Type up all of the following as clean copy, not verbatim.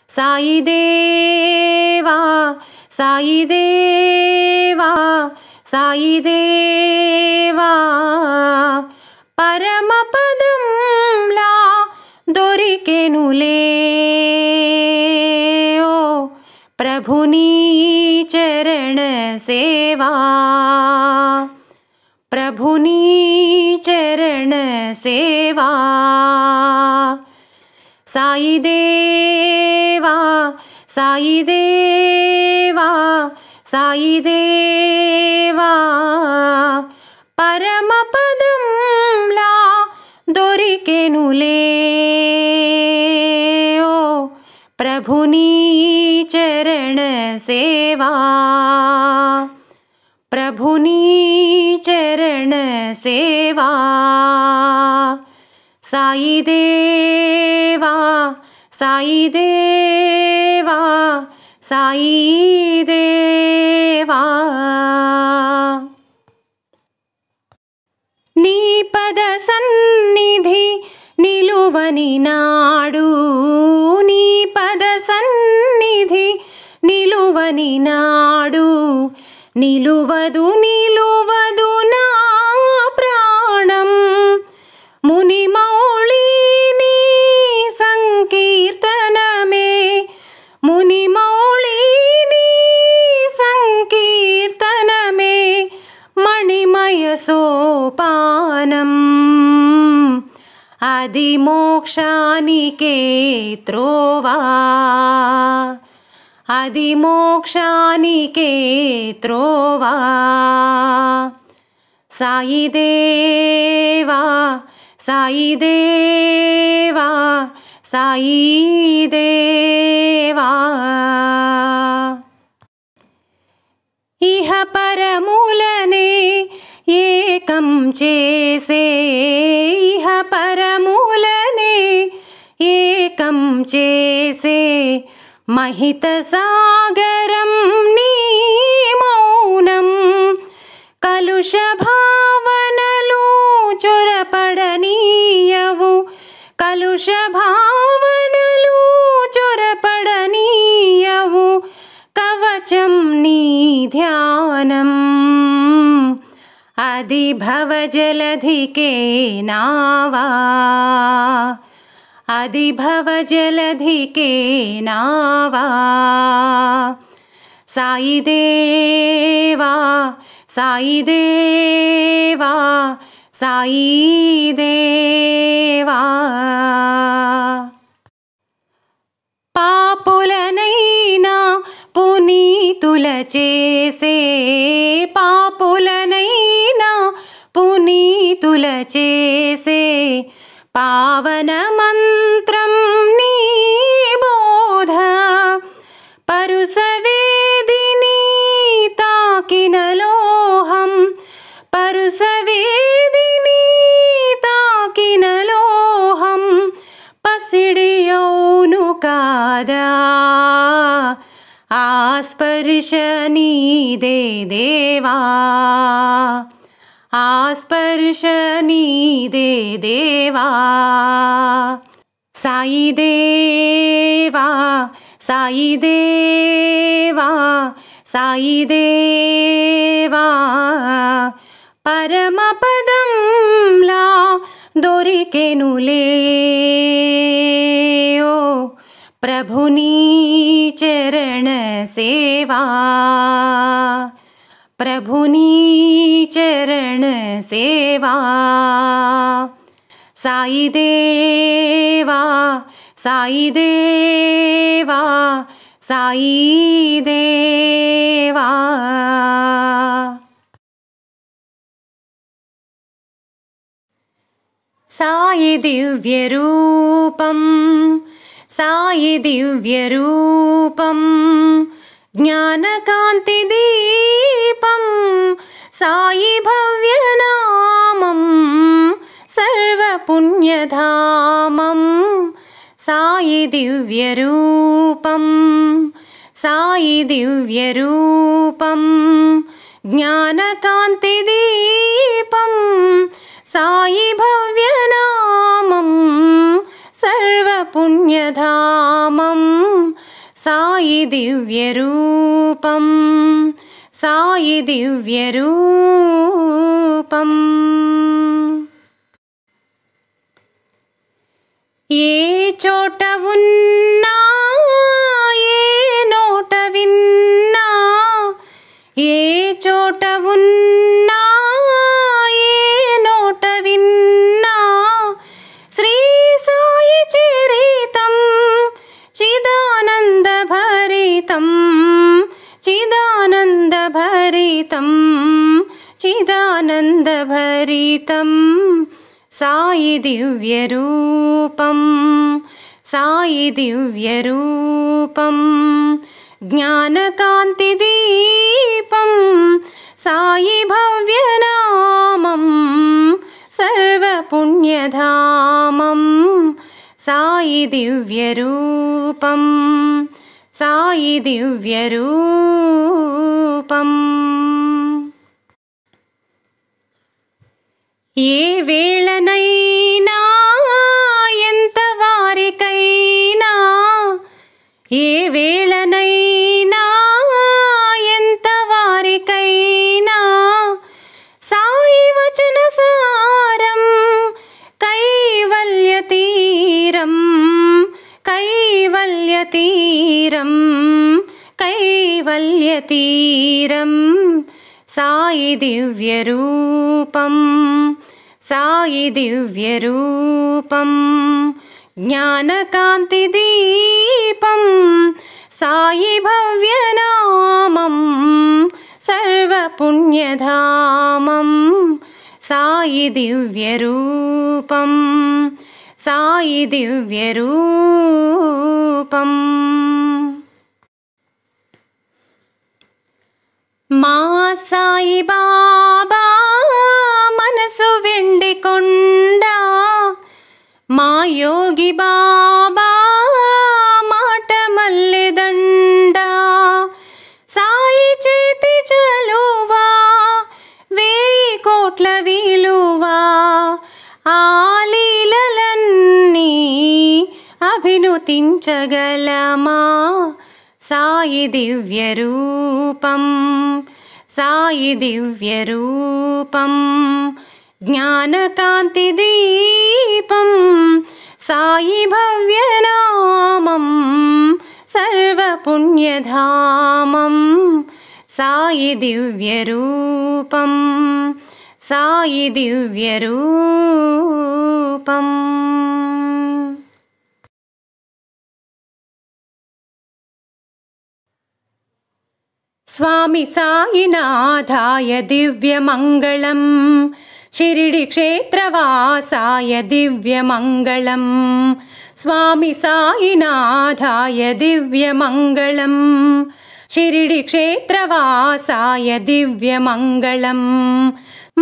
సాయి దేవా సాయి దేవా సాయి దేవా పరమపదంలా దొరికెనులే ఓ ప్రభునీ చరణ సేవా ప్రభునీ చరణ సేవా సాయి దేవా సాయి దేవా సాయి దేవా పరమపదంలా దొరికెనులే ఓ ప్రభునీ చరణ సేవా ప్రభునీ చరణ సేవా సాయి దేవా సాయి దేవా సాయి దేవా నీ పద సన్నిధి నిలువని నాడు నీ పద సన్నిధి నిలువని నాడు నిలువదు నిలువదు నా ప్రాణం మునిమౌళిని సంకీర్తనమే మునిమౌళిని సంకీర్తనమే మణిమయ సోపానం అది మోక్షానికే త్రోవా అది మోక్షానికే త్రోవా సాయి దేవా సాయి దేవా సాయి దేవా ఇహ పరములనే ఏకం చేసే ఇహ పరములనే ఏకం చేసే మహిత సాగరం నీ మౌనం కలుష భావనలు చొరపడనీయవు కలుష భావనలు చొరపడనీయవు కవచం నీ ధ్యానం అది భవజలధికే నావా అది భవజలధికే నావా సాయి దేవా సాయి దేవా సాయి దేవా పాపులనైనా పునీతుల చేసే పాపులనైనా పునీతుల చేసే పావన మంత్రం నీ బోధ పరుసవేదిని తాకిన లోహం పరుసవేదిని తాకిన లోహం పసిడియౌను కాదా ఆ స్పర్శ నీదే దేవా ఆ స్పర్శ నీదే దేవా సాయి దేవా సాయి దేవా సాయి దేవా పరమపదంలా దొరికెనులే ఓ ప్రభునీ చరణ సేవా ప్రభునీ చరణ సేవా సాయి దేవా సాయి దేవా సాయి దేవా సాయి దివ్య రూపం సాయి దివ్య రూపం జ్ఞానకాంతి దీపం సాయి భవ్యనామం సర్వపుణ్యధామం సాయి దివ్య రూపం సాయి దివ్య రూపం జ్ఞానకాంతి దీపం సాయి భవ్యనామం సర్వపుణ్యధామం సాయి దివ్యరూపం సాయి దివ్యరూపం. ఏ చోట ఉన్నా ఏ నోట విన్నా ఏ చోట ఉన్నా ఏ నోట విన్నా శ్రీ సాయి చరితం చిదానంద భరితం చిదానంద భరితం చిదానంద భరితం. సాయి దివ్యరూపం సాయి దివ్యరూపం. జ్ఞానకాంతి దీపం సాయి భవ్యనామం సర్వపుణ్యధామం. సాయి దివ్యరూపం సాయి దివ్యరూపం. ఏ వేళనైనా ఎంత వారికైనా ఏ వేళనైనా ఎంత వారికైనా సాయి వచన సారం కైవల్య తీరం కైవల్య తీరం కైవల్య తీరం. సాయి దివ్యరూపం సాయి దివ్యరూపం. జ్ఞానకాంతి దీపం సాయి భవ్యనామం సర్వపుణ్యధామం. సాయి దివ్యరూపం సాయి దివ్యరూపం. మా సాయి బాబా మనసు వెండి కొండ మా యోగి బాబా మాట మల్లెదండ. సాయి చేతి చలువా 1000 కోట్ల విలువా ఆ లీలలన్నీ అభినుతించగలమా. సాయి దివ్యరూపం సాయి దివ్యరూపం. జ్ఞానకాంతి దీపం సాయి భవ్యనామం సర్వపుణ్యధామం. సాయి దివ్యరూపం సాయి దివ్యరూపం. స్వామి సాయినాథాయ దివ్యమంగళం షిరిడి క్షేత్రవాసాయ దివ్యమంగళం. స్వామి సాయినాథాయ దివ్యమంగళం షిరిడి క్షేత్రవాసాయ దివ్యమంగళం.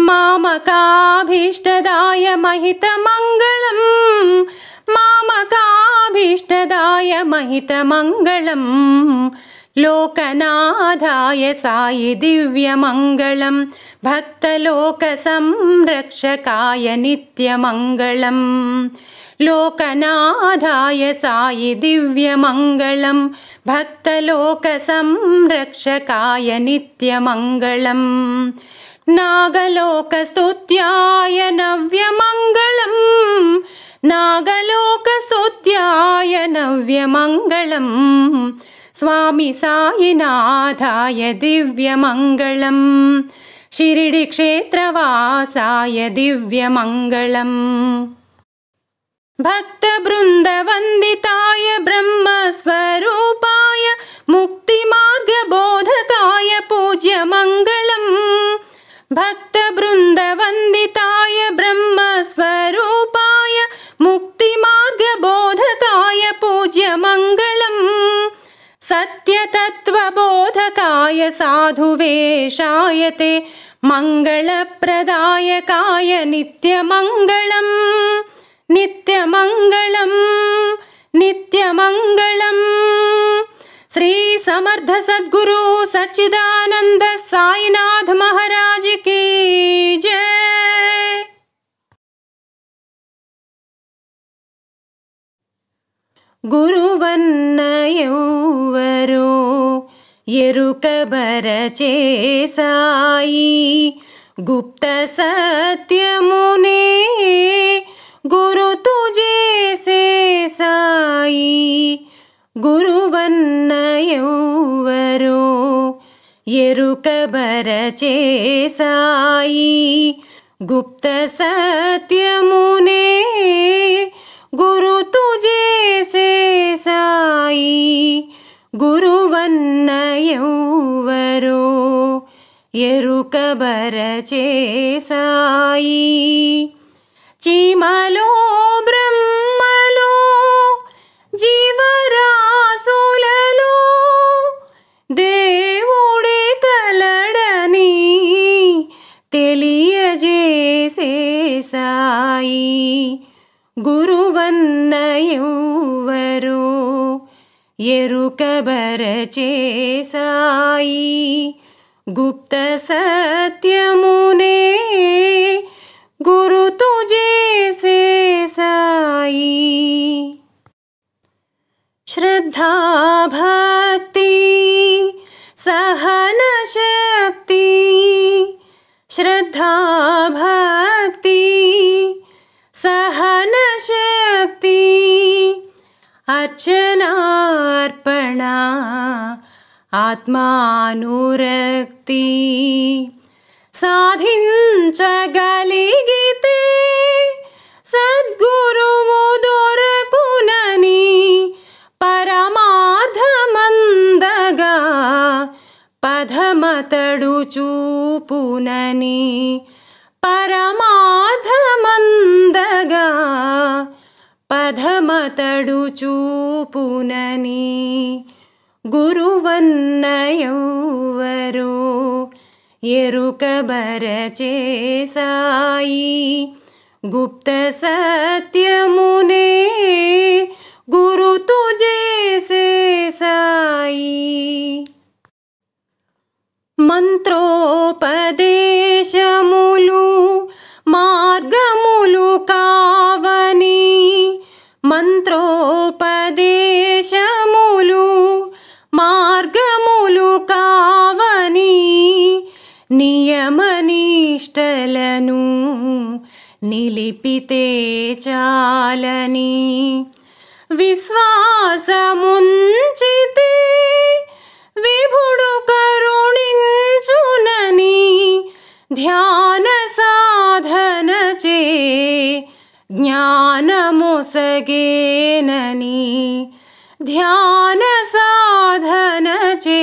మామకాభీష్టదాయ మహితమంగళం మామకాభీష్టదాయ మహితమంగళం. లోకనాథాయ సాయి దివ్యమంగళం భక్తలోక సంరక్షకాయ నిత్యమంగళం. లోకనాథాయ సాయి దివ్యమంగళం భక్తలోక సంరక్షకాయ నిత్యమంగళం. నాగలోకస్తుత్యాయ నవ్యమంగళం నాగలోకస్తుత్యాయ నవ్యమంగళం. స్వామి సాయినాథాయ దివ్యమంగళం షిరిడి క్షేత్రవాసాయ దివ్యమంగళం. భక్త బృందవందితాయ బ్రహ్మస్వరూపాయ ముక్తి మార్గబోధకాయ పూజ్యమంగళం. భక్త బృందవందితాయ బ్రహ్మస్వరూపాయ ముక్తి మార్గబోధకాయ పూజ్యమంగళం. సత్యతత్వబోధకాయ సాధువేషాయ తే మంగళప్రదాయకాయ నిత్యమంగళం. నిత్యమంగళం నిత్యమంగళం. శ్రీ సమర్థ సద్గురు సచ్చిదానంద సాయినాథ్ మహారాజ్ की जय. గురువన్న ఎవ్వరో ఎరుకబరచే సాయి గుప్త సత్యమునే గురుతు చేసే సాయి గురువన్న ఎవ్వరో ఎరుకబరచే సాయి గుప్త సత్యమునే గురుతు చేసే సాయి గురువన్న ఎవ్వరో ఎరుకబరచే సాయి చీమలో బ్రహ్మలో జీవరాశులలో దేవుడే కలడని తెలియజేసే సాయి గురువన్న ఎవ్వరో ఎరుకబరచే సాయి గుప్త సత్యమునే గురుతు చేసే సాయి శ్రద్ధా భక్తి సహన శక్తి శ్రద్ధా భక్తి సహన శక్తి అర్చనార్పణ ఆత్మానురక్తి సాధించగలిగితే సద్గురువు దొరకునని పరమార్థమందగా పదమతడు చూపునని పరమార్థమందగా పదమతడు చూపునని గురువన్న ఎవ్వరో ఎరుకబరచే సాయి గుప్త సత్యమునే గురుతు చేసే సాయి మంత్రోపదేశములు మార్గములు కావని మంత్రోపదేశములు మార్గములు కావని నియమనిష్టలను నిలిపితే చాలని విశ్వాసముంచితే విభుడు కరుణించునని ధ్యాన సాధనచే జ్ఞానమొసగేనని ధ్యాన సాధనచే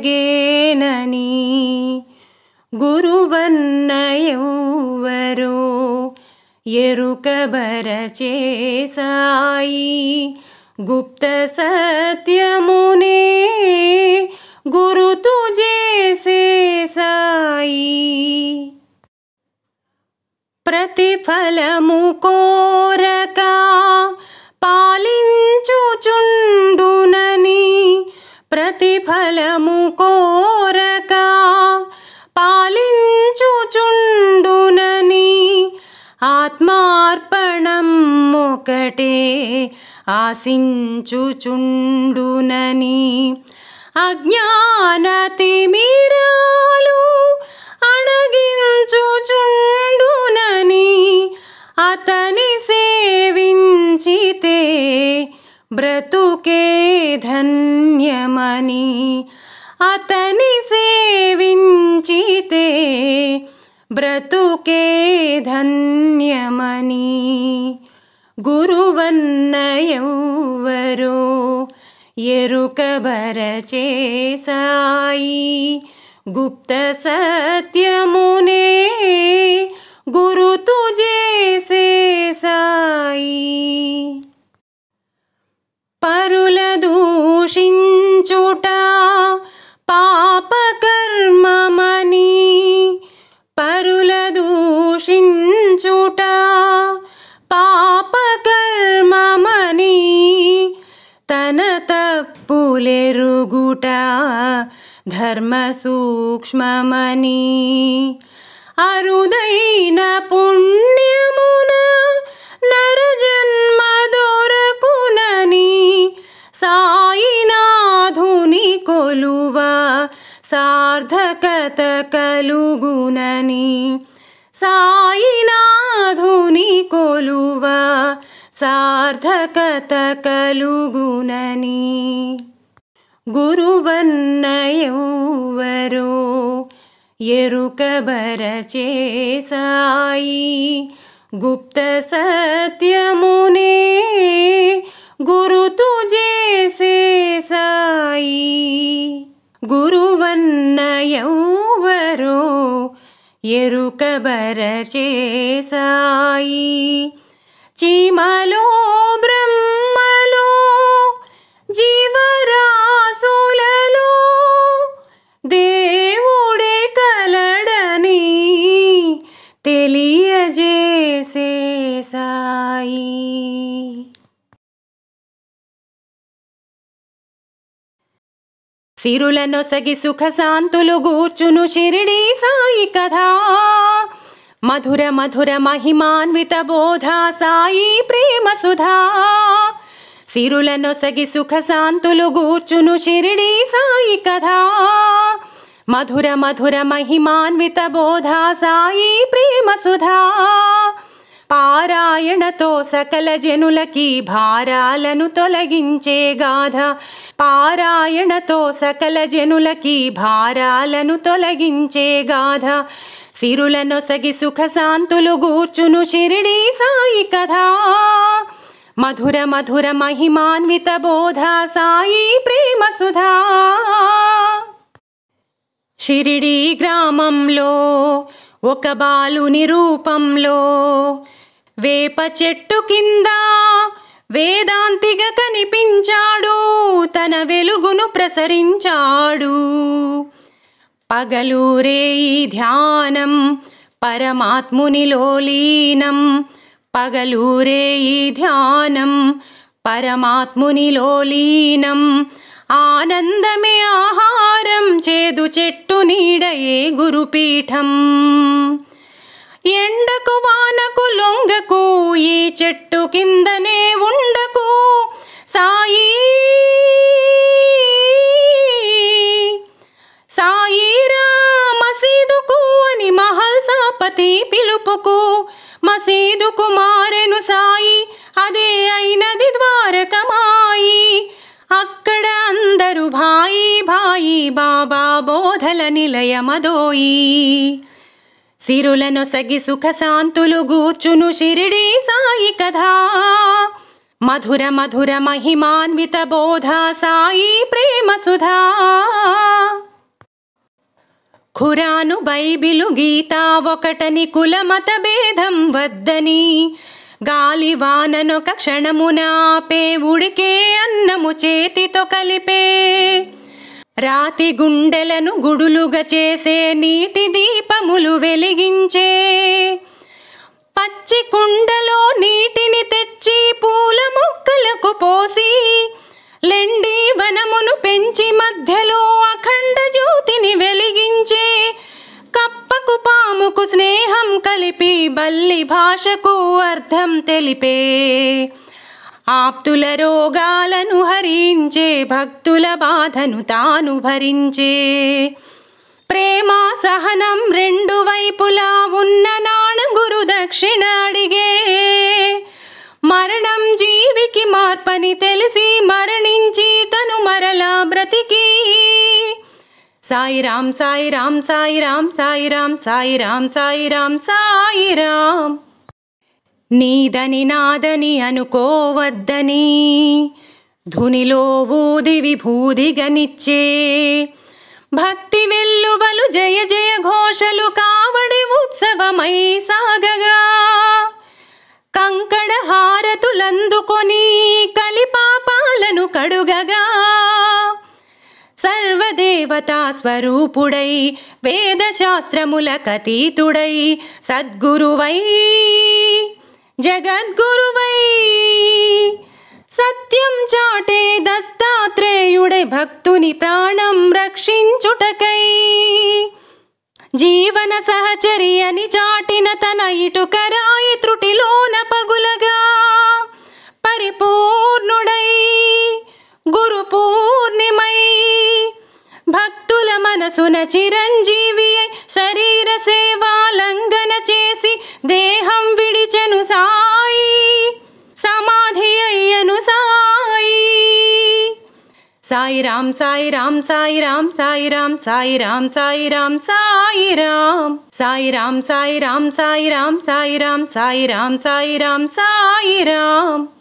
జ్ఞానమొసగేనని గురువన్న ఎవ్వరో ఎరుకబరచే సాయి గుప్త సత్యమునే గురుతు చేసే సాయి ప్రతిఫలము కోరక పాలించుచుండునని ప్రతిఫలము కోరక పాలించుచుండునని ఆత్మార్పణం ఒకటే ఆశించుచుండునని అజ్ఞానతిమిరాలు అణగించుచుండునని అతని సేవించితే బ్రతుకే ధన్యమని అతని సేవించితే బ్రతుకే ధన్యమని గురువన్న ఎవ్వరో ఎరుకబరచే సాయి గుప్త సత్యమునే గురుతు చేసే సాయి పరుల దూషించుట పాపకర్మమని పరుల దూషించుట పాపకర్మమని తన తప్పులెరుగుట ధర్మ సూక్ష్మమని అరుదైన పుణ్యమున నరజన్మ కలుగునని సాయినాథుని కొలువ సార్థకత కలుగునని గురువన్నయెవ్వరో ఎరుకబరచే సాయి గుప్త సత్యమునే గురుతు చేసే సాయి గురువన్నయెవ్వరో ఎరుకబరచే సాయి చీమలో బ్రహ్మలో జీవరాశులలో దేవుడే కలడని తెలియజేసే సాయి సిరులనొసగి సుఖశాంతులు గూర్చును షిరిడీ సాయి కథ మధుర మధుర మహిమాన్విత బోధ సాయి ప్రేమ సుధా సిరులనొసగి సుఖశాంతులు గూర్చును షిరిడీ సాయి కథ మధుర మధుర మహిమాన్విత బోధ సాయి ప్రేమ సుధా పారాయణతో సకల జనులకి భారాలను తొలగించే గాథ పారాయణతో సకల జనులకి భారాలను తొలగించే గాథ సిరులనొసగి సుఖశాంతులు గూర్చును షిరిడీ సాయి కథ మధుర మధుర మహిమాన్విత బోధ సాయి ప్రేమ సుధా షిరిడీ గ్రామంలో ఒక బాలుని రూపంలో వేప చెట్టు కింద వేదాంతిగా కనిపించాడు తన వెలుగును ప్రసరించాడు పగలూరే ఈ ధ్యానం పరమాత్మునిలో లీనం పగలూరే ఈ ధ్యానం పరమాత్మునిలో లీనం ఆనందమే ఆహారం చేదు చెట్టు నీడయే గురుపీఠం ఎండకు వానకు లొంగకు ఈ చెట్టు కిందనే ఉండకు సాయి సాయిరా మసీదుకు అని మహల్సాపతి పిలుపుకు మసీదుకు మారెను సాయి అదే అయినది ద్వారకమాయి అక్కడ అందరూ భాయి భాయి బాబా బోధల నిలయమదోయి సిరులనొసగి సుఖశాంతులు గూర్చును షిరిడీ సాయి కథ మధుర మధుర మహిమాన్విత బోధ సాయి ప్రేమ సుధా ఖురాను బైబిలు గీత ఒకటని కులమత భేదం వద్దని గాలి వాననొక క్షణమున ఆపే ఉడికే అన్నము చేతితో కలిపే రాతి గుండెలను గుడులుగా చేసే నీటి దీపములు వెలిగించే పచ్చి కుండలో నీటిని తెచ్చి పూల మొక్కలకు పోసి లెండి వనమును పెంచి మధ్యలో అఖండ జ్యోతిని వెలిగించే కప్పకు పాముకు స్నేహం కలిపి బల్లి భాషకు అర్థం తెలిపే ఆప్తుల రోగాలను హరించే భక్తుల బాధను తాను భరించే ప్రేమ సహనం రెండు వైపులా ఉన్న నాణం గురు దక్షిణ అడిగే మరణం జీవికి మార్పని తెలిసి మరణించి తను మరలా బ్రతికి సాయిరాం సాయిరాం సాయిరాం సాయిరాం సాయిరాం సాయిరాం సాయిరాం నీదని నాదని అనుకోవద్దని ధునిలో ఊది విభూదిగనిచ్చే భక్తి వెల్లువలు జయ జయ ఘోషలు కావడి ఉత్సవమై సాగగా కంకణ హారతులందుకొని కలిపాపాలను కడుగగా సర్వదేవతా స్వరూపుడై వేదశాస్త్రములకతీతుడై సద్గురువై జగద్గురువై సత్యం చాటే దత్తాత్రేయుడే భక్తుని ప్రాణం రక్షించుటకై జీవన సహచరి అని చాటిన తన ఇటుకరాయి త్రుటిలోన పగులగా పరిపూర్ణుడై గురు పూర్ణిమై భక్తుల మనసున చిరంజీవి సేవాలంఘన చేసి దేహం విడిచెను సాయి, సమాధి అయ్యను సాయి. సాయిరాం సాయిరాం సాయిరాం సాయిరాం సాయిరాం సాయిరాం సాయిరాం సాయిరాం సాయిరాం సాయిరాం సాయిరాం సాయిరాం సాయిరాం సాయిరాం.